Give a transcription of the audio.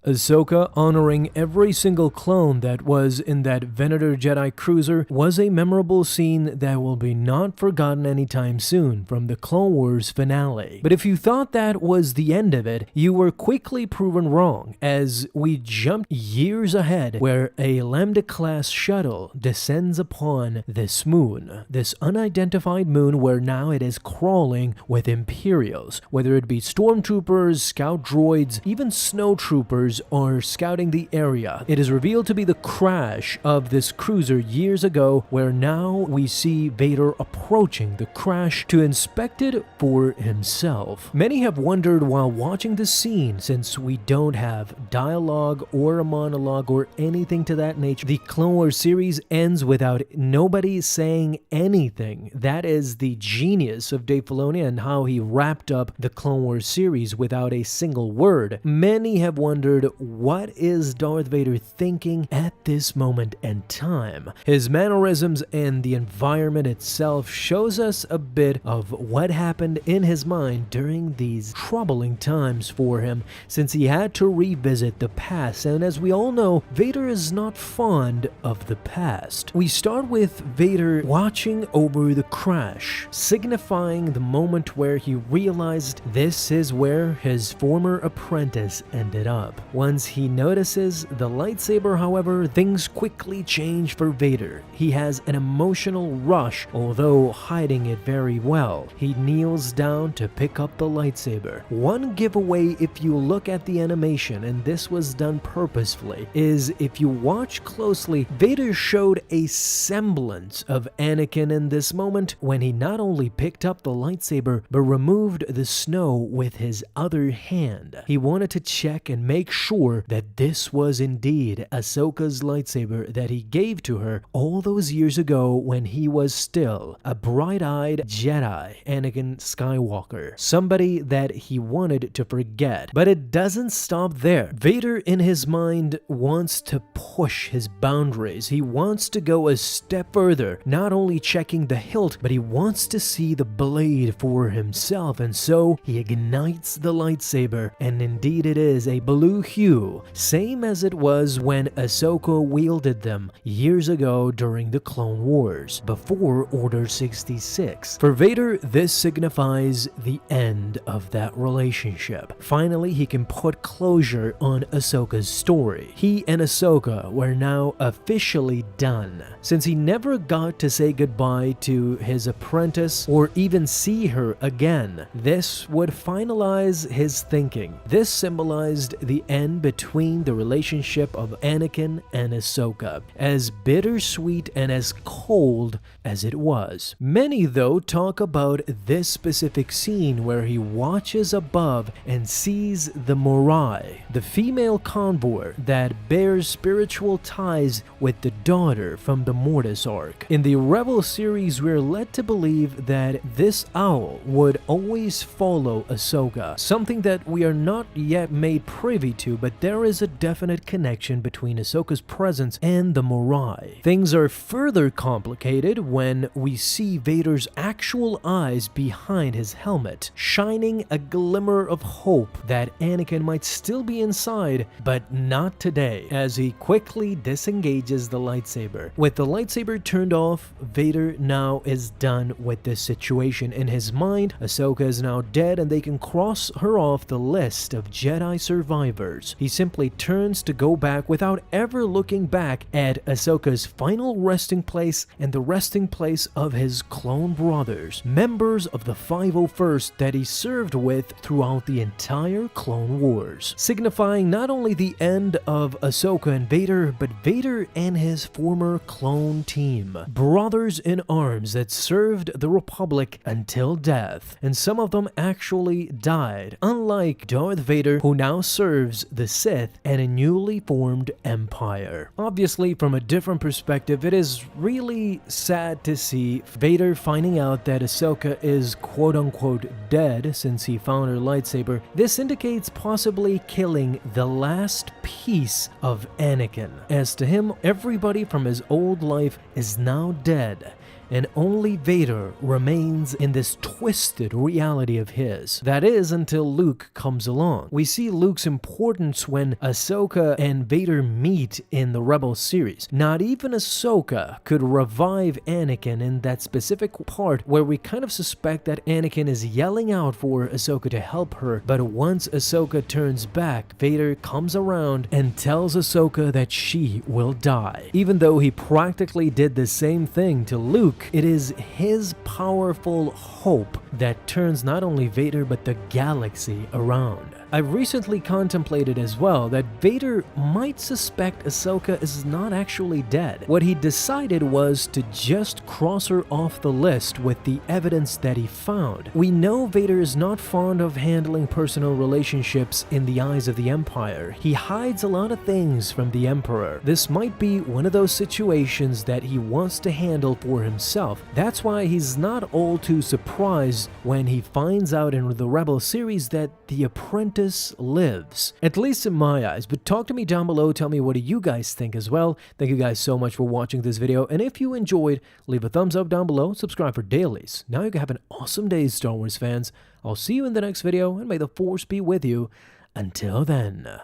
Ahsoka honoring every single clone that was in that Venator Jedi cruiser was a memorable scene that will be not forgotten anytime soon from the Clone Wars finale. But if you thought that was the end of it, you were quickly proven wrong, as we jumped years ahead where a Lambda-class shuttle descends upon this moon, this unidentified moon where now it is crawling with Imperials, whether it be stormtroopers, scout droids, even snowtroopers are scouting the area. It is revealed to be the crash of this cruiser years ago, where now we see Vader approaching the crash to inspect it for himself. Many have wondered while watching this scene, since we don't have dialogue or a monologue or anything to that nature, the Clone Wars series ends without nobody saying anything. That is the genius of Dave Filoni and how he wrapped up the Clone Wars series without a single word. Many have wondered, what is Darth Vader thinking at this moment in time? His mannerisms and the environment itself shows us a bit of what happened in his mind during these troubling times for him, since he had to revisit the past, and as we all know, Vader is not fond of the past. We start with Vader watching over the crash, signifying the moment where he realized this is where his former apprentice ended up. Once he notices the lightsaber, however, things quickly change for Vader. He has an emotional rush, although hiding it very well. He kneels down to pick up the lightsaber. One giveaway, if you look at the animation, and this was done purposefully, is if you watch closely, Vader showed a semblance of Anakin in this moment when he not only picked up the lightsaber, but removed the snow with his other hand. He wanted to check and make sure that this was indeed Ahsoka's lightsaber that he gave to her all those years ago when he was still a bright-eyed Jedi, Anakin Skywalker, somebody that he wanted to forget. But it doesn't stop there. Vader in his mind wants to push his boundaries. He wants to go a step further, not only checking the hilt, but he wants to see the blade for himself, and so he ignites the lightsaber, and indeed it is a blue hue, same as it was when Ahsoka wielded them years ago during the Clone Wars, before Order 66. For Vader, this signifies the end of that relationship. Finally, he can put closure on Ahsoka's story. He and Ahsoka were now officially done, since he never got to say goodbye to his apprentice or even see her again. This would finalize his thinking. This symbolized the end between the relationship of Anakin and Ahsoka, as bittersweet and as cold as it was. Many, though, talk about this specific scene where he watches above and sees the Morai, the female convoy that bears spiritual ties with the daughter from the Mortis arc. In the Rebel series, we're led to believe that this owl would always follow Ahsoka, something that we are not yet made privy to, but there is a definite connection between Ahsoka's presence and the Morai. Things are further complicated when we see Vader's actual eyes behind his helmet, shining a glimmer of hope that Anakin might still be inside, but not today, as he quickly disengages the lightsaber. With the lightsaber turned off, Vader now is done with this situation. In his mind, Ahsoka is now dead and they can cross her off the list of Jedi survivors. He simply turns to go back without ever looking back at Ahsoka's final resting place and the resting place of his clone brothers, members of the 501st that he served with throughout the entire Clone Wars, signifying not only the end of Ahsoka and Vader, but Vader and his former clone team, brothers in arms that served the Republic until death, and some of them actually died, unlike Darth Vader, who now serves the Sith and a newly formed empire. Obviously, from a different perspective, it is really sad to see Vader finding out that Ahsoka is quote-unquote dead since he found her lightsaber. This indicates possibly killing the last piece of Anakin, as to him, everybody from his old life is now dead, and only Vader remains in this twisted reality of his. That is, until Luke comes along. We see Luke's importance when Ahsoka and Vader meet in the Rebels series. Not even Ahsoka could revive Anakin in that specific part where we kind of suspect that Anakin is yelling out for Ahsoka to help her, but once Ahsoka turns back, Vader comes around and tells Ahsoka that she will die. Even though he practically did the same thing to Luke, it is his powerful hope that turns not only Vader but the galaxy around. I've recently contemplated as well that Vader might suspect Ahsoka is not actually dead. What he decided was to just cross her off the list with the evidence that he found. We know Vader is not fond of handling personal relationships in the eyes of the Empire. He hides a lot of things from the Emperor. This might be one of those situations that he wants to handle for himself. That's why he's not all too surprised when he finds out in the Rebels series that the apprentice lives. At least in my eyes, but talk to me down below, tell me what do you guys think as well. Thank you guys so much for watching this video, and if you enjoyed, leave a thumbs up down below, subscribe for dailies. Now you can have an awesome day, Star Wars fans. I'll see you in the next video, and may the Force be with you. Until then.